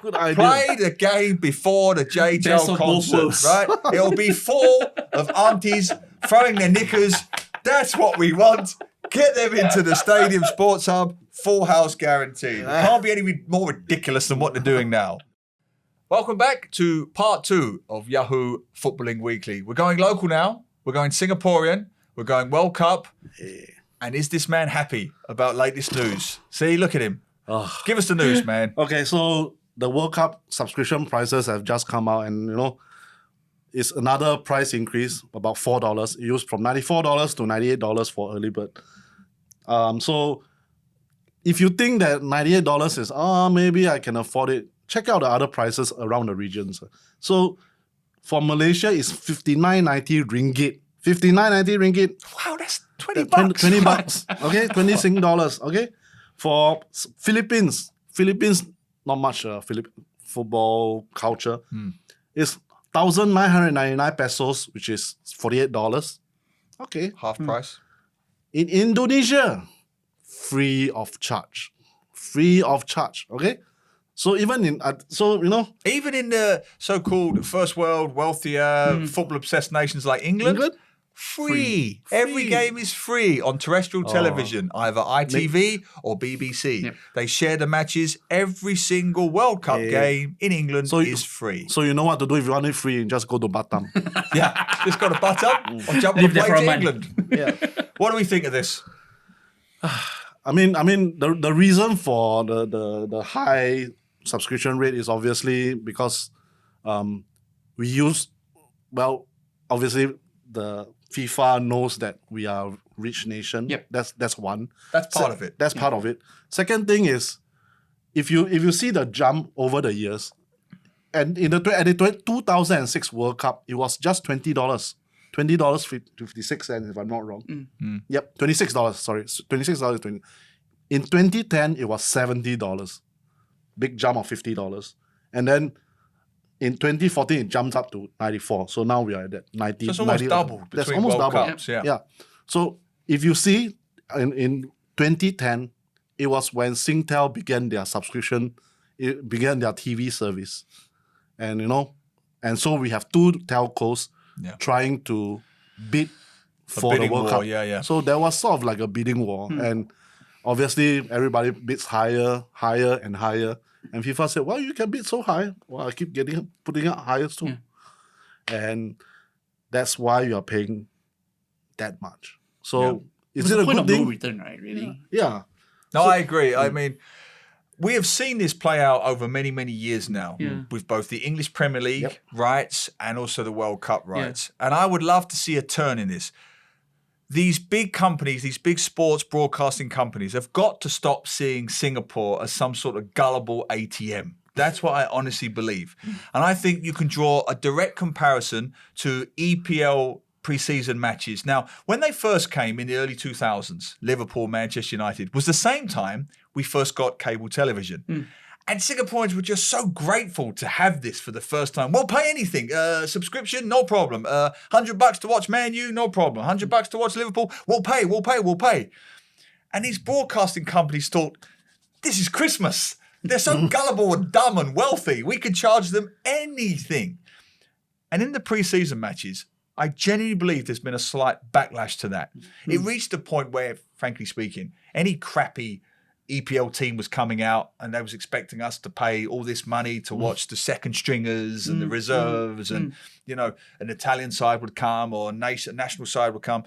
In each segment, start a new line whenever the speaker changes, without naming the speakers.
Good idea.
Play the game before the JJL concert, right? It'll be full of aunties throwing their knickers. That's what we want. Get them into the Stadium Sports Hub. Full house guaranteed. It can't be any more ridiculous than what they're doing now. Welcome back to part 2 of Yahoo Footballing Weekly. We're going local now. We're going Singaporean. We're going World Cup. Yeah. And is this man happy about latest news? See, look at him. Give us the news, man.
Okay, so the World Cup subscription prices have just come out, and it's another price increase, about $4. It used from $94 to $98 for early bird. So if you think that $98 is, maybe I can afford it, check out the other prices around the regions. So for Malaysia, it's 59.90 ringgit. 59.90 ringgit.
Wow, that's 20 bucks.
20 bucks. Okay, 20 Sing dollars. Okay. For Philippines, not much football culture. It's 1,999 pesos, which is $48. Okay.
Half price.
In Indonesia, free of charge. Free of charge. Okay. So even in
even in the so-called first world, wealthier, football-obsessed nations like England, free. Every game is free on terrestrial television, either ITV or BBC. Yep. They share the matches. Every single World Cup game in England is free.
So you know what to do if you want it free, just go to Batam.
Just go to Batam or jump on a plane to England.
Yeah.
What do we think of this?
I mean, the reason for the high subscription rate is obviously because we use, obviously the FIFA knows that we are a rich nation.
Yep.
That's one.
That's part of it.
That's part of it. Second thing is, if you see the jump over the years, and in the 2006 World Cup, it was just $20. $20.56 if I'm not wrong. Yep, $26. Sorry, $26.20. In 2010, it was $70. Big jump of $50, and then in 2014 it jumps up to 94. So now we are at that 90.
So it's almost
90,
double.
That's almost
World
double.
Cups, yeah.
So if you see in 2010, it was when Singtel began their subscription, began their TV service, and and so we have two telcos trying to bid for the World Cup.
Yeah.
So there was sort of like a bidding war, and obviously everybody bids higher, and higher. And FIFA said, well, you can bid so high. Well, I keep putting up higher too. And that's why you are paying that much. So is it a good thing?
No return, right? Really?
Yeah.
No, I agree. I mean, we have seen this play out over many, many years now with both the English Premier League rights and also the World Cup rights. And I would love to see a turn in this. These big companies, these big sports broadcasting companies have got to stop seeing Singapore as some sort of gullible ATM. That's what I honestly believe. And I think you can draw a direct comparison to EPL pre-season matches. Now, when they first came in the early 2000s, Liverpool, Manchester United, was the same time we first got cable television. And Singaporeans were just so grateful to have this for the first time. We'll pay anything. Subscription, no problem. $100 to watch Man U, no problem. $100 to watch Liverpool, we'll pay. And these broadcasting companies thought, this is Christmas. They're so gullible and dumb and wealthy. We could charge them anything. And in the pre-season matches, I genuinely believe there's been a slight backlash to that. It reached a point where, frankly speaking, any crappy EPL team was coming out and they was expecting us to pay all this money to watch the second stringers and the reserves and, an Italian side would come or a national side would come.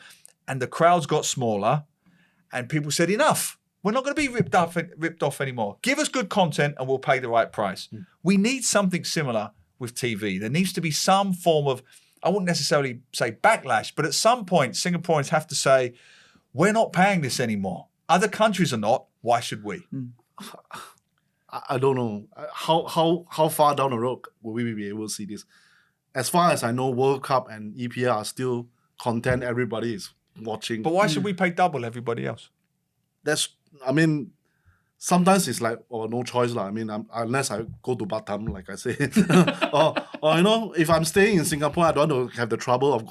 And the crowds got smaller and people said, enough. We're not going to be ripped off anymore. Give us good content and we'll pay the right price. We need something similar with TV. There needs to be some form of, I wouldn't necessarily say backlash, but at some point, Singaporeans have to say, we're not paying this anymore. Other countries are not. Why should we?
I don't know. How far down the road will we be able to see this? As far as I know, World Cup and EPL are still content everybody is watching.
But why should we pay double everybody else?
Sometimes it's like, no choice. Unless I go to Batam, like I say. or if I'm staying in Singapore, I don't want to have the trouble of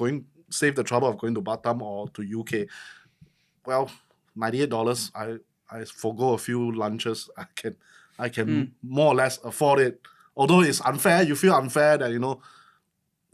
save the trouble of going to Batam or to UK. Well, $98, I forgo a few lunches. I can more or less afford it. although it's unfair, you feel unfair that,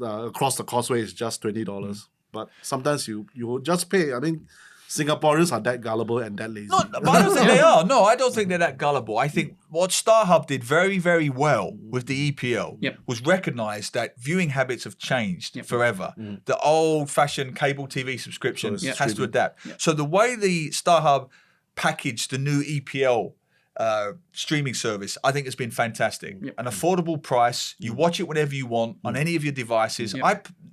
across the causeway is just $20. But sometimes you just pay. I mean, Singaporeans are that gullible and that lazy.
No, but I don't think they are. No, I don't think they're that gullible. I think what StarHub did very, very well with the EPL was recognise that viewing habits have changed forever. The old-fashioned cable TV subscription has to adapt. So the way the StarHub packaged the new EPL streaming service, I think has been fantastic. An affordable price. You watch it whenever you want on any of your devices.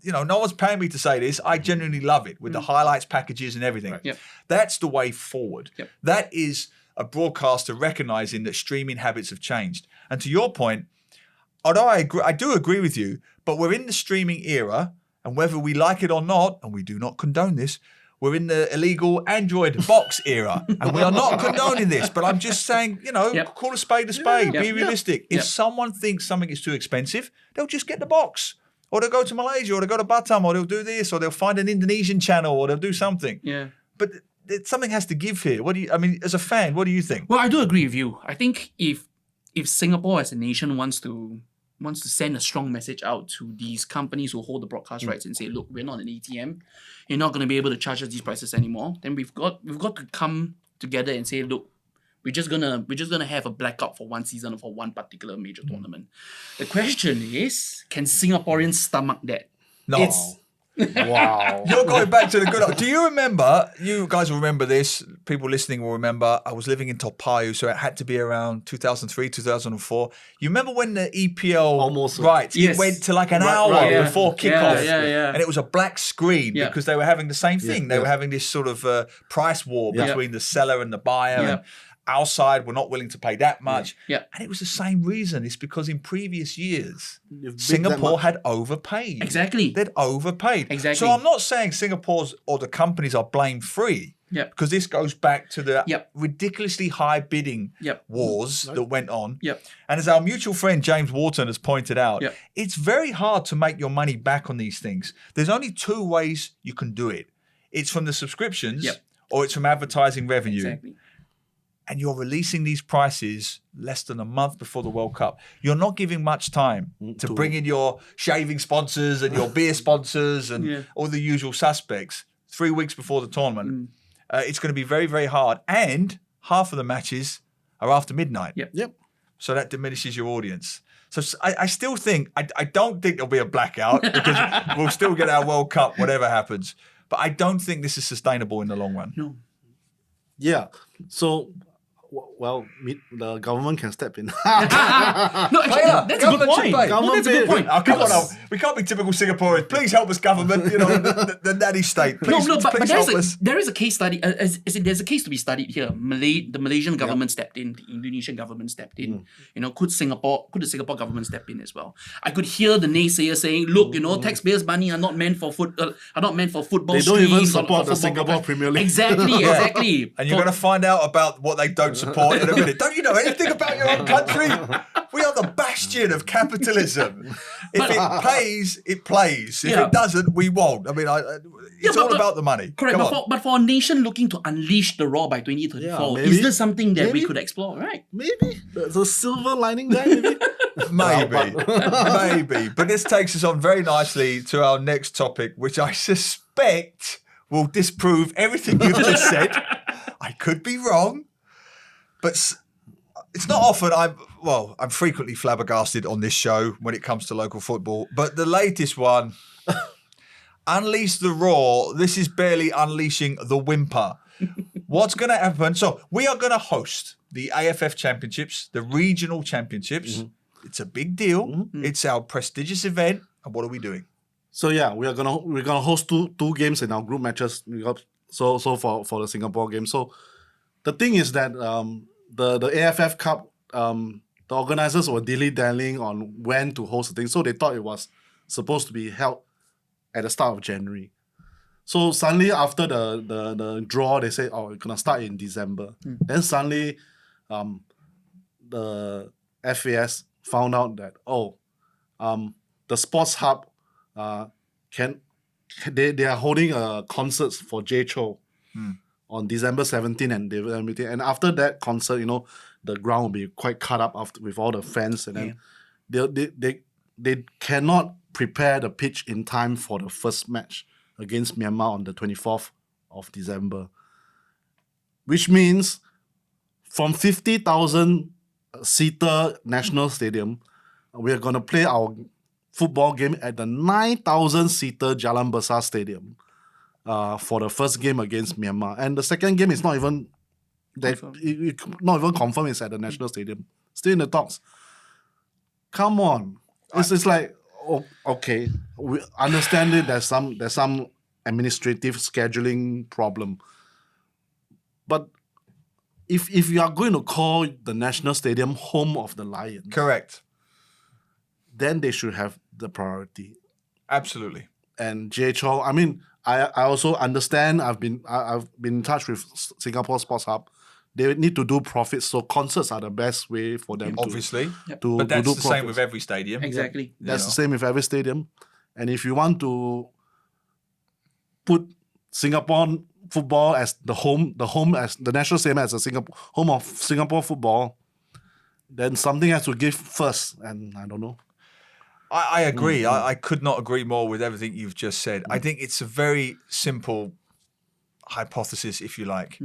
No one's paying me to say this. I genuinely love it with the highlights packages and everything.
Right.
That's the way forward. That is a broadcaster recognising that streaming habits have changed. And to your point, although I do agree with you, but we're in the streaming era, and whether we like it or not, and we do not condone this, we're in the illegal Android box era, and we are not condoning this. But I'm just saying, call a spade a spade. Be realistic. If someone thinks something is too expensive, they'll just get the box, or they'll go to Malaysia, or they'll go to Batam, or they'll do this, or they'll find an Indonesian channel, or they'll do something.
Yeah.
But something has to give here. As a fan, what do you think?
Well, I do agree with you. I think if Singapore as a nation wants to send a strong message out to these companies who hold the broadcast rights and say, look, we're not an ATM, you're not going to be able to charge us these prices anymore, then we've got to come together and say, look, we're just gonna have a blackout for one season or for one particular major tournament. The question is, can Singaporeans stomach that?
No.
Wow.
You're going back to the good old... Do you remember, you guys will remember this, people listening will remember, I was living in Toa Payoh, so it had to be around 2003, 2004. You remember when the EPL
almost
it went to like an hour before kickoff,
yeah.
and it was a black screen because they were having the same thing. They were having this sort of price war between the seller and the buyer, and our side were not willing to pay that much. And it was the same reason. It's because in previous years, Singapore had overpaid.
Exactly.
They'd overpaid.
Exactly.
So I'm not saying Singapore's or the companies are blame-free. Because this goes back to the ridiculously high bidding wars that went on. And as our mutual friend James Wharton has pointed out, it's very hard to make your money back on these things. There's only two ways you can do it. It's from the subscriptions or it's from advertising revenue.
Exactly.
And you're releasing these prices less than a month before the World Cup. You're not giving much time to bring in your shaving sponsors and your beer sponsors and all the usual suspects 3 weeks before the tournament. It's going to be very, very hard. And half of the matches are after midnight. So that diminishes your audience. So I still think, I don't think there'll be a blackout because we'll still get our World Cup, whatever happens. But I don't think this is sustainable in the long run.
No.
Yeah. So... Well, the government can step in.
No, actually, that's a good point.
Government
That's a good point.
Oh, come on, we can't be typical Singaporeans. Please help us, government. The nanny state. Please,
but
help us.
there is a case study. There's a case to be studied here. The Malaysian government stepped in. The Indonesian government stepped in. Could the Singapore government step in as well? I could hear the naysayers saying, "Look, taxpayers' money are not meant for football.
They don't even support the Singapore Premier League.
Exactly.
And you're going to find out about what they don't support in a minute. Don't you know anything about your own country? We are the bastion of capitalism. If it pays, it plays. If it doesn't, we won't. I mean, it's all about the money.
Correct. But for a nation looking to unleash the raw by 2034, is this something that we could explore, right?
Maybe. There's a silver lining there, maybe.
Maybe. But this takes us on very nicely to our next topic, which I suspect will disprove everything you've just said. I could be wrong. But it's not often I'm frequently flabbergasted on this show when it comes to local football. But the latest one, Unleash the Raw. This is barely unleashing the whimper. What's going to happen? So we are going to host the AFF Championships, the regional championships. It's a big deal. It's our prestigious event. And what are we doing? So
we're gonna host two games in our group matches. So for the Singapore game. So the thing is that the AFF Cup, the organizers were dilly-dallying on when to host the thing. So they thought it was supposed to be held at the start of January. So suddenly after the draw, they say, we're going to start in December. Then suddenly the FAS found out that, the Sports Hub, they are holding concerts for Jay Chou on December 17th and everything. And after that concert, the ground will be quite cut up with all the fans. And then they cannot prepare the pitch in time for the first match against Myanmar on the 24th of December. Which means from 50,000 seater national stadium, we're going to play our football game at the 9,000 seater Jalan Besar stadium for the first game against Myanmar. And the second game is not even not even confirmed it's at the national stadium. Still in the talks. Come on. It's like, okay, we understand it. There's some administrative scheduling problem. But if you are going to call the national stadium home of the Lions,
correct, then
they should have the priority.
Absolutely.
And JHO, I mean, I also understand. I've been in touch with Singapore Sports Hub. They need to do profits, so concerts are the best way for them.
Obviously,
to
but that's
do
the
profits.
same with every stadium.
Exactly,
that's the same with every stadium. And if you want to put Singapore football as the home as the national stadium as a home of Singapore football, then something has to give first. And I don't know.
I agree. I could not agree more with everything you've just said. I think it's a very simple hypothesis, if you like.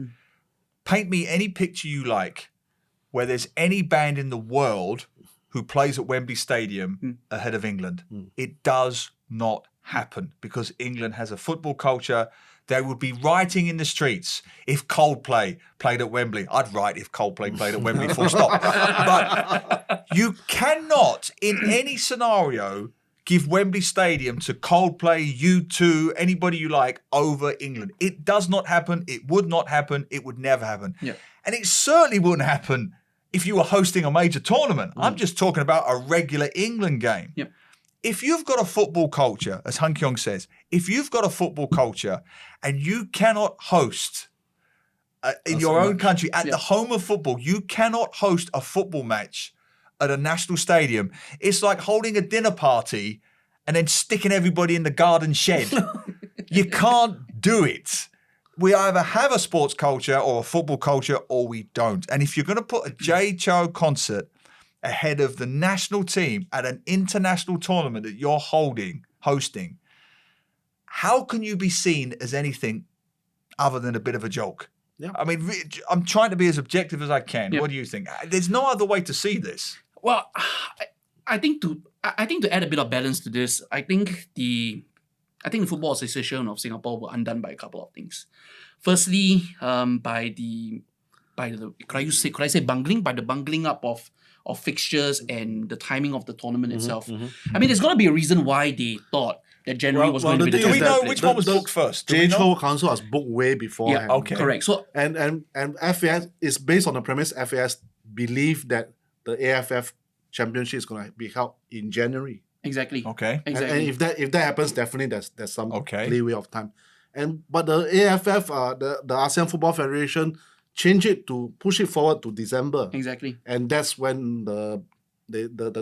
Paint me any picture you like where there's any band in the world who plays at Wembley Stadium ahead of England. It does not happen because England has a football culture. They would be rioting in the streets if Coldplay played at Wembley. I'd write if Coldplay played at Wembley, full stop. But you cannot, in any scenario, give Wembley Stadium to Coldplay, U2, anybody you like, over England. It does not happen. It would not happen. It would never happen.
Yeah.
And it certainly wouldn't happen if you were hosting a major tournament. I'm just talking about a regular England game.
Yep.
If you've got a football culture, as Han Keong says, if you've got a football culture and you cannot host in your own country at the home of football, you cannot host a football match at a national stadium. It's like holding a dinner party and then sticking everybody in the garden shed. You can't do it. We either have a sports culture or a football culture or we don't. And if you're going to put a J. Cho concert ahead of the national team at an international tournament that you're hosting, how can you be seen as anything other than a bit of a joke?
Yeah.
I mean, I'm trying to be as objective as I can.
Yeah.
What do you think? There's no other way to see this.
Well, I think to add a bit of balance to this, I think the Football Association of Singapore were undone by a couple of things. Firstly, by the bungling up of fixtures and the timing of the tournament itself. I mean, there's got to be a reason why they thought that January was going to be the
do
time.
we know which one was booked first?
JHO Council was booked way before.
Yeah, okay. Correct. So
and FAS is based on the premise FAS believe that the AFF Championship is going to be held in January.
Exactly.
Okay.
Exactly.
And if that happens, definitely there's some
Okay.
leeway of time. But the AFF, the ASEAN Football Federation, changed it to push it forward to December.
Exactly.
And that's when the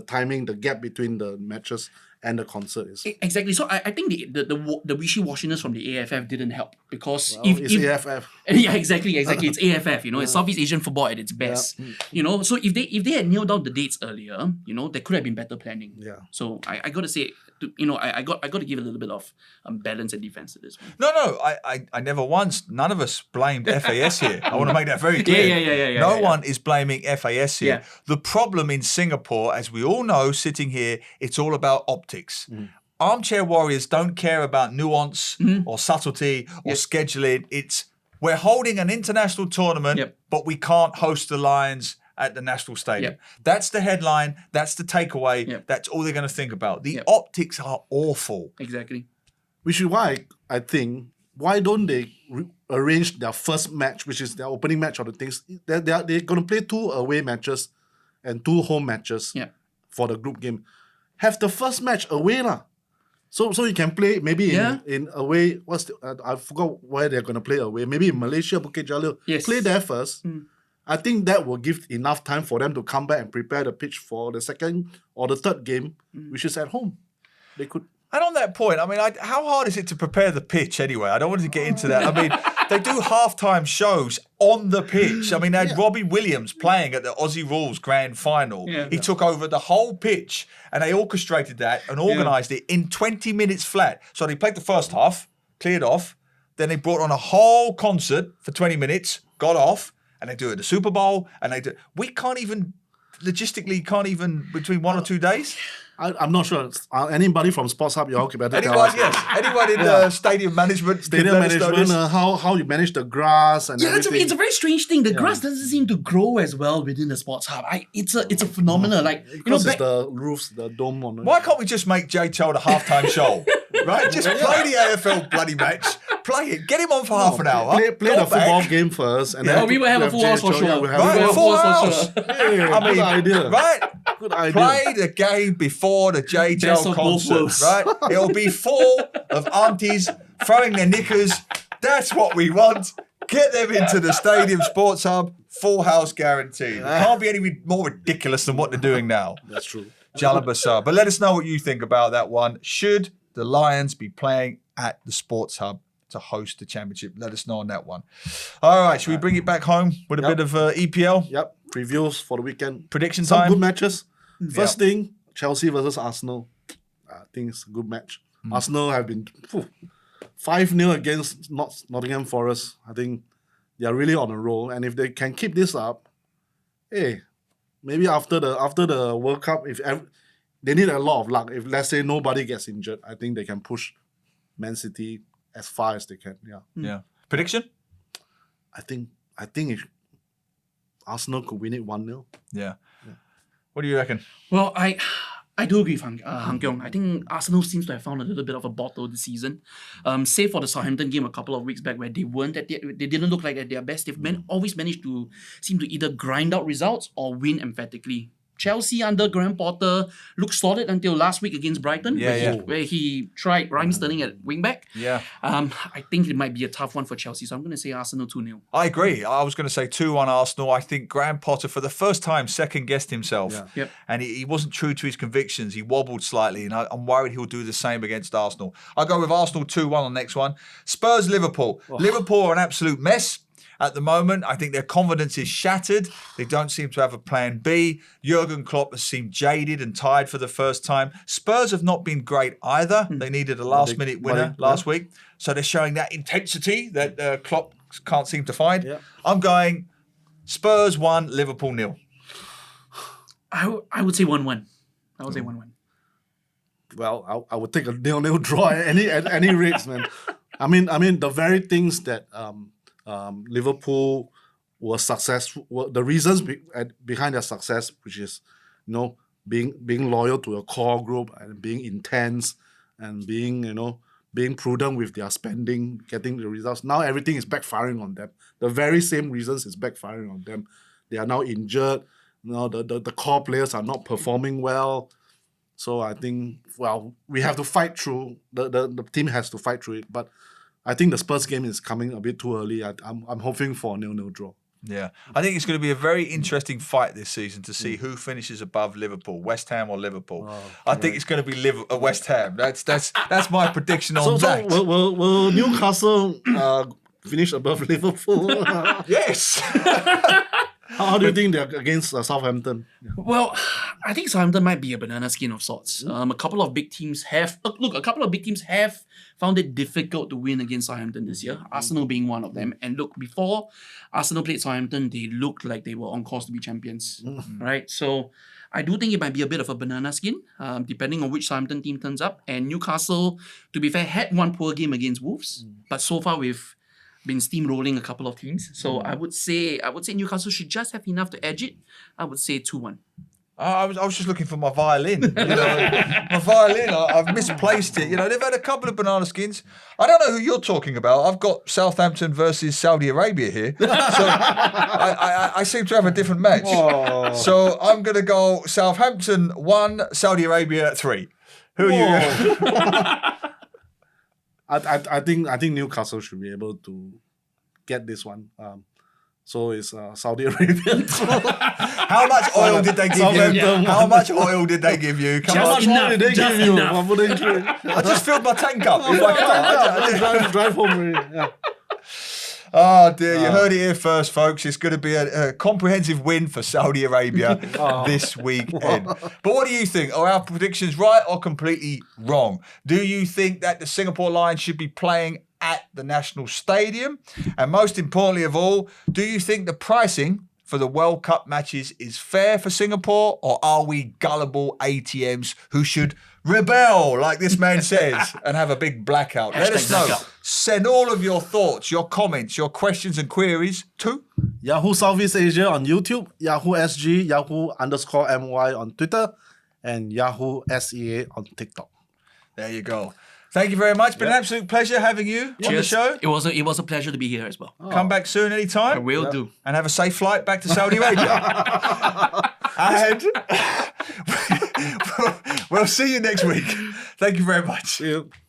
timing, the gap between the matches and the concert is.
Exactly. So I think the wishy-washiness from the AFF didn't help because
it's AFF.
Yeah, exactly. It's AFF. It's Southeast Asian football at its best.
Yeah.
So if they had nailed down the dates earlier, there could have been better planning.
Yeah.
So I got to say, I got to give a little bit of balance and defense to this one.
No, I never once, none of us blamed FAS here. I want to make that very clear.
Yeah.
No one is blaming FAS here.
Yeah.
The problem in Singapore, as we all know, sitting here, it's all about optics. Armchair warriors don't care about nuance or subtlety or scheduling. It's we're holding an international tournament, but we can't host the Lions at the national stadium. That's the headline. That's the takeaway. That's all they're going to think about. The optics are awful.
Exactly.
Which is why I think, why don't they arrange their first match, which is their opening match of the things. They're going to play 2 away matches and 2 home matches for the group game. Have the first match away lah. So you can play maybe in away. I forgot where they're going to play away. Maybe in Malaysia, Bukit Jalil.
Yes.
Play there first. I think that will give enough time for them to come back and prepare the pitch for the second or the third game, which is at home. They could.
And on that point, I mean, how hard is it to prepare the pitch anyway? I don't want to get into that. I mean, They do halftime shows on the pitch. I mean, they had Robbie Williams playing at the Aussie Rules Grand Final. He took over the whole pitch and they orchestrated that and organised it in 20 minutes flat. So they played the first half, cleared off, then they brought on a whole concert for 20 minutes, got off, and they do it at the Super Bowl, and they do. We can't even between 1 or 2 days.
I'm not sure. Anybody from Sports Hub, you're okay, better tell
Anyone,
us.
yes. Anyone in the stadium management.
How you manage the grass and everything.
It's a very strange thing. The grass doesn't seem to grow as well within the Sports Hub. It's a phenomenon. Like
because it's the roofs, the dome on it.
Why can't we just make JHL the halftime show? Right? Just play the AFL bloody match. Play it. Get him on for half an hour.
Play the football game first. And then
we will have a full house for sure.
Right, full house.
I mean, good idea.
Right?
Good idea.
Play the game before the JHL concert, right? It'll be full of aunties throwing their knickers. That's what we want. Get them into the Stadium Sports Hub. Full house guaranteed. It can't be any more ridiculous than what they're doing now.
That's true.
Jalabasa. But let us know what you think about that one. Should the Lions be playing at the Sports Hub to host the championship? Let us know on that one. All right, should we bring it back home with a bit of EPL?
Yep. Previews for the weekend.
Prediction
Some
time.
good matches. First thing, Chelsea versus Arsenal. I think it's a good match. Arsenal have been 5-0 against Nottingham Forest. I think they are really on a roll. And if they can keep this up, maybe after the World Cup, they need a lot of luck. If let's say nobody gets injured, I think they can push Man City as far as they can.
Yeah. Prediction?
I think if Arsenal could win it 1-0.
Yeah. What do you reckon?
Well, I do agree with Han Keong. I think Arsenal seems to have found a little bit of a bottle this season. Save for the Southampton game a couple of weeks back where they didn't look like at their best. They've always managed to seem to either grind out results or win emphatically. Chelsea under Graham Potter looked solid until last week against Brighton, where he tried Raheem Sterling at wingback.
Yeah.
I think it might be a tough one for Chelsea, so I'm going to say Arsenal 2-0.
I agree. I was going to say 2-1 Arsenal. I think Graham Potter, for the first time, second-guessed himself.
Yeah.
Yep.
And he wasn't true to his convictions. He wobbled slightly, and I'm worried he'll do the same against Arsenal. I'll go with Arsenal 2-1 on the next one. Spurs-Liverpool. Liverpool are an absolute mess. At the moment, I think their confidence is shattered. They don't seem to have a plan B. Jurgen Klopp has seemed jaded and tired for the first time. Spurs have not been great either. They needed a last-minute winner last week. So they're showing that intensity that Klopp can't seem to find. Yeah. I'm going Spurs 1, Liverpool 0.
I would say 1-1. I would say 1-1.
Well, I would take a 0-0 draw at any rates, man. I mean, the very things that Liverpool were successful. The reasons behind their success, which is, being loyal to a core group and being intense and being prudent with their spending, getting the results. Now everything is backfiring on them. The very same reasons is backfiring on them. They are now injured. The core players are not performing well. So I think, we have to fight through. The team has to fight through it, but I think the Spurs game is coming a bit too early. I'm hoping for a 0-0 draw.
Yeah. I think it's going to be a very interesting fight this season to see who finishes above Liverpool, West Ham or Liverpool. I think it's going to be West Ham. That's my prediction on that.
So will Newcastle finish above Liverpool?
Yes.
How do you think they're against Southampton?
Well, I think Southampton might be a banana skin of sorts. A couple of big teams have found it difficult to win against Southampton this year, Arsenal being one of them. And look, before Arsenal played Southampton, they looked like they were on course to be champions, right? So I do think it might be a bit of a banana skin, depending on which Southampton team turns up. And Newcastle, to be fair, had one poor game against Wolves, but so far we've been steamrolling a couple of teams. So I would say Newcastle should just have enough to edge it. I would say 2-1.
I was just looking for my violin. My violin, I've misplaced it. They've had a couple of banana skins. I don't know who you're talking about. I've got Southampton versus Saudi Arabia here. So I seem to have a different match. Oh. So I'm going to go Southampton 1, Saudi Arabia 3. Who are you?
I think Newcastle should be able to get this one. So it's Saudi Arabia.
How much oil did they give you? How much oil did they give you?
How much oil did they give you?
I just filled my tank up in my car.
Drive home. Yeah.
Oh dear, you heard it here first, folks. It's going to be a comprehensive win for Saudi Arabia this weekend. But what do you think? Are our predictions right or completely wrong? Do you think that the Singapore Lions should be playing at the National Stadium? And most importantly of all, do you think the pricing for the World Cup matches is fair for Singapore, or are we gullible ATMs who should rebel, like this man says, and have a big blackout? Let us know. Send all of your thoughts, your comments, your questions and queries to
Yahoo Southeast Asia on YouTube, Yahoo SG, Yahoo_MY on Twitter, and Yahoo SEA on TikTok.
There you go. Thank you very much. Been an absolute pleasure having you on the show.
It was a pleasure to be here as well.
Come back soon anytime.
I will do.
And have a safe flight back to Saudi Arabia. And we'll see you next week. Thank you very much.
See you.